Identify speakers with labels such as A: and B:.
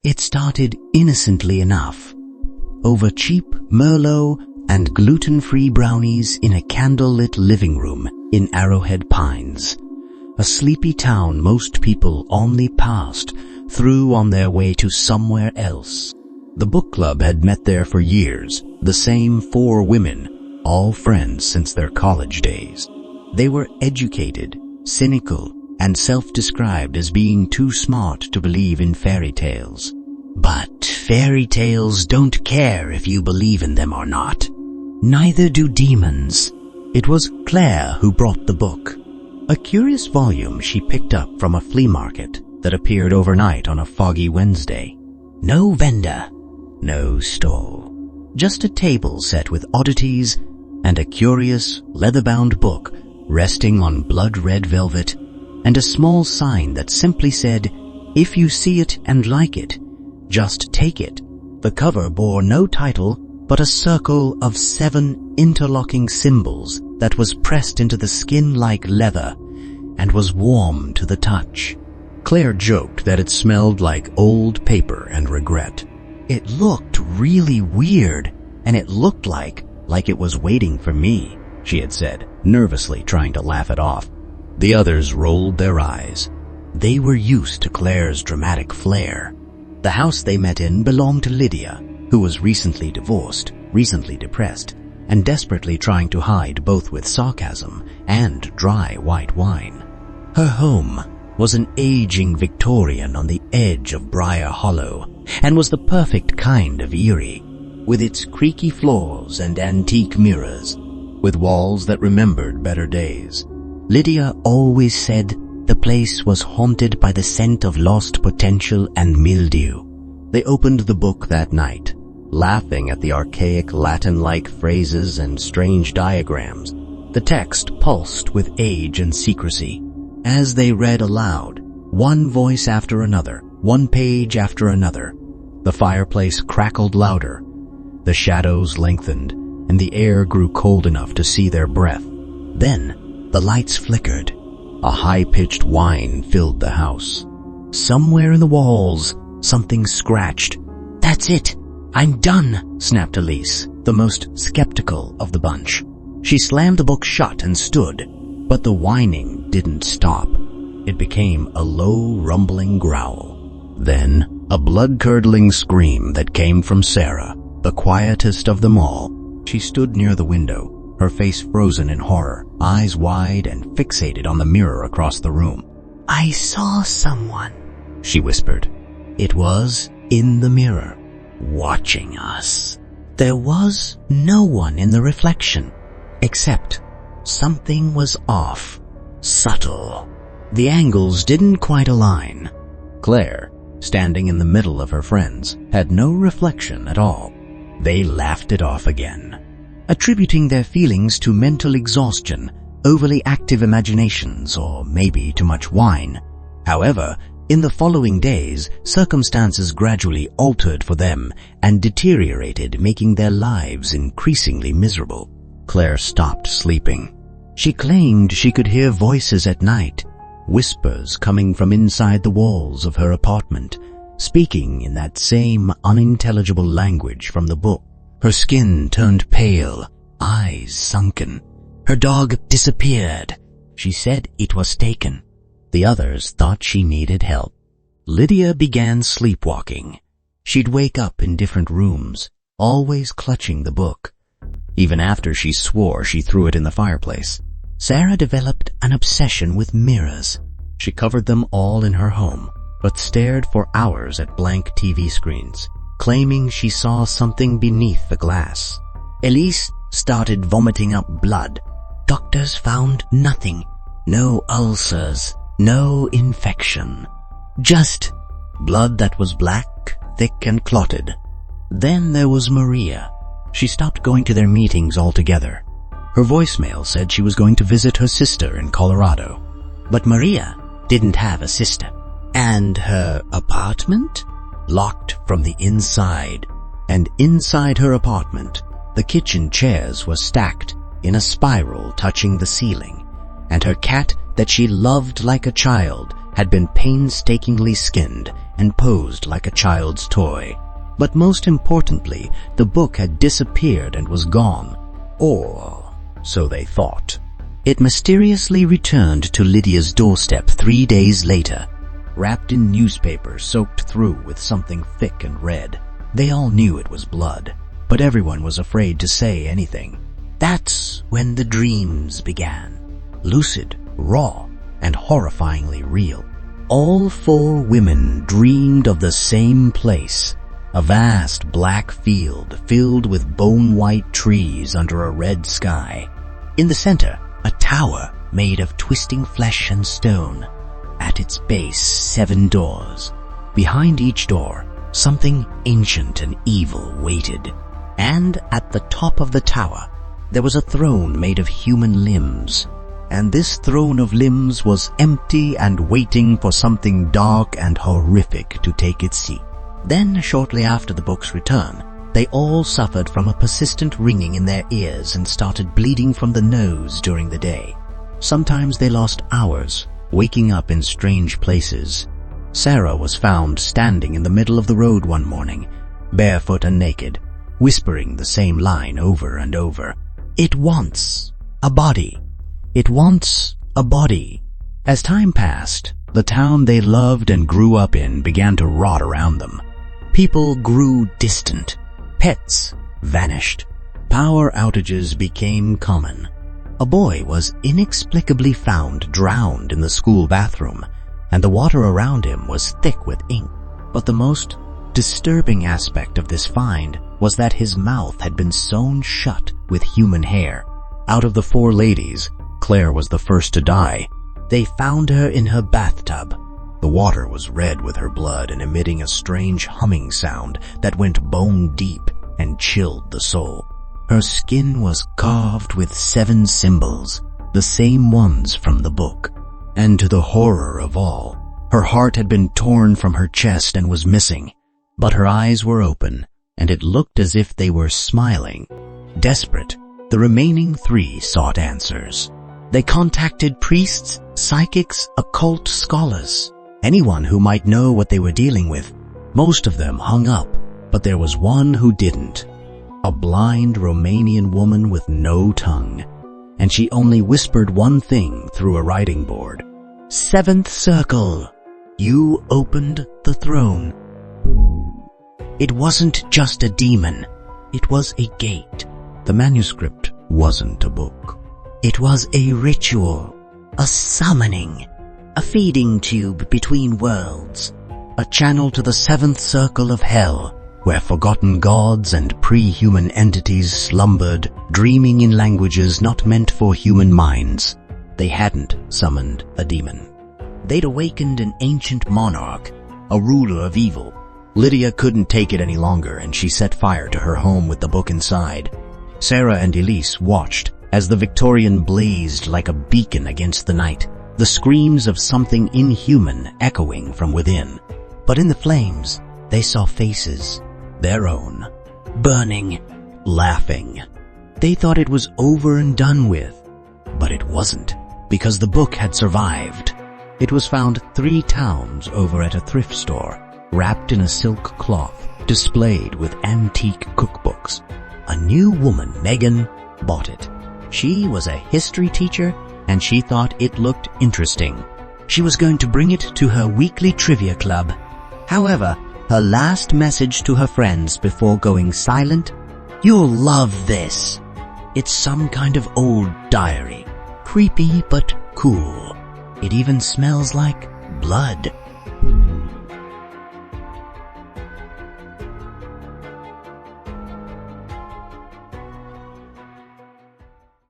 A: It started innocently enough, over cheap Merlot and gluten-free brownies in a candlelit living room in Arrowhead Pines, a sleepy town most people only passed through on their way to somewhere else. The book club had met there for years, the same 4 women, all friends since their college days. They were educated, cynical, and self-described as being too smart to believe in fairy tales. But fairy tales don't care if you believe in them or not. Neither do demons. It was Claire who brought the book, a curious volume she picked up from a flea market that appeared overnight on a foggy Wednesday. No vendor, no stall, just a table set with oddities and a curious leather-bound book resting on blood-red velvet and a small sign that simply said, "If you see it and like it, just take it." The cover bore no title but a circle of 7 interlocking symbols that was pressed into the skin like leather and was warm to the touch. Claire joked that it smelled like old paper and regret. It looked really weird, and it looked like it was waiting for me, she had said, nervously trying to laugh it off. The others rolled their eyes. They were used to Claire's dramatic flair. The house they met in belonged to Lydia, who was recently divorced, recently depressed, and desperately trying to hide both with sarcasm and dry white wine. Her home was an aging Victorian on the edge of Briar Hollow, and was the perfect kind of eerie, with its creaky floors and antique mirrors, with walls that remembered better days. Lydia always said the place was haunted by the scent of lost potential and mildew. They opened the book that night, laughing at the archaic Latin-like phrases and strange diagrams. The text pulsed with age and secrecy. As they read aloud, one voice after another, one page after another, the fireplace crackled louder, the shadows lengthened, and the air grew cold enough to see their breath. Then the lights flickered. A high-pitched whine filled the house. Somewhere in the walls, something scratched. "That's it! I'm done!" snapped Elise, the most skeptical of the bunch. She slammed the book shut and stood, but the whining didn't stop. It became a low, rumbling growl. Then, a blood-curdling scream that came from Sarah, the quietest of them all. She stood near the window, her face frozen in horror, eyes wide and fixated on the mirror across the room. "I saw someone," she whispered. It was in the mirror, watching us. There was no one in the reflection, except something was off, subtle. The angles didn't quite align. Claire, standing in the middle of her friends, had no reflection at all. They laughed it off again, attributing their feelings to mental exhaustion, overly active imaginations, or maybe too much wine. However, in the following days, circumstances gradually altered for them and deteriorated, making their lives increasingly miserable. Claire stopped sleeping. She claimed she could hear voices at night, whispers coming from inside the walls of her apartment, speaking in that same unintelligible language from the book. Her skin turned pale, eyes sunken. Her dog disappeared. She said it was taken. The others thought she needed help. Lydia began sleepwalking. She'd wake up in different rooms, always clutching the book. Even after she swore she threw it in the fireplace. Sarah developed an obsession with mirrors. She covered them all in her home, but stared for hours at blank TV screens, claiming she saw something beneath the glass. Elise started vomiting up blood. Doctors found nothing. No ulcers, no infection. Just blood that was black, thick and clotted. Then there was Maria. She stopped going to their meetings altogether. Her voicemail said she was going to visit her sister in Colorado. But Maria didn't have a sister. And her apartment? Locked from the inside. And inside her apartment, the kitchen chairs were stacked in a spiral touching the ceiling, and her cat that she loved like a child had been painstakingly skinned and posed like a child's toy. But most importantly, the book had disappeared and was gone. Or so they thought. It mysteriously returned to Lydia's doorstep 3 days later, wrapped in newspaper soaked through with something thick and red. They all knew it was blood, but everyone was afraid to say anything. That's when the dreams began. Lucid, raw, and horrifyingly real. All 4 women dreamed of the same place, a vast black field filled with bone-white trees under a red sky. In the center, a tower made of twisting flesh and stone. At its base, 7 doors. Behind each door, something ancient and evil waited. And at the top of the tower, there was a throne made of human limbs. And this throne of limbs was empty and waiting for something dark and horrific to take its seat. Then, shortly after the book's return, they all suffered from a persistent ringing in their ears and started bleeding from the nose during the day. Sometimes they lost hours, waking up in strange places. Sarah was found standing in the middle of the road one morning, barefoot and naked, whispering the same line over and over. "It wants a body. It wants a body." As time passed, the town they loved and grew up in began to rot around them. People grew distant. Pets vanished. Power outages became common. A boy was inexplicably found drowned in the school bathroom, and the water around him was thick with ink. But the most disturbing aspect of this find was that his mouth had been sewn shut with human hair. Out of the 4 ladies, Claire was the first to die. They found her in her bathtub. The water was red with her blood and emitting a strange humming sound that went bone deep and chilled the soul. Her skin was carved with 7 symbols, the same ones from the book. And to the horror of all, her heart had been torn from her chest and was missing. But her eyes were open, and it looked as if they were smiling. Desperate, the remaining 3 sought answers. They contacted priests, psychics, occult scholars, anyone who might know what they were dealing with. Most of them hung up, but there was one who didn't. A blind Romanian woman with no tongue, and she only whispered one thing through a writing board. "7th circle. You opened the throne." It wasn't just a demon. It was a gate. The manuscript wasn't a book. It was a ritual, a summoning, a feeding tube between worlds, a channel to the 7th circle of hell, where forgotten gods and pre-human entities slumbered, dreaming in languages not meant for human minds. They hadn't summoned a demon. They'd awakened an ancient monarch, a ruler of evil. Lydia couldn't take it any longer, and she set fire to her home with the book inside. Sarah and Elise watched as the Victorian blazed like a beacon against the night, the screams of something inhuman echoing from within. But in the flames, they saw faces, their own, burning, laughing. They thought it was over and done with, but it wasn't, because the book had survived. It was found 3 towns over at a thrift store, wrapped in a silk cloth, displayed with antique cookbooks. A new woman, Megan, bought it. She was a history teacher, and she thought it looked interesting. She was going to bring it to her weekly trivia club. However, her last message to her friends before going silent: "You'll love this. It's some kind of old diary. Creepy but cool. It even smells like blood."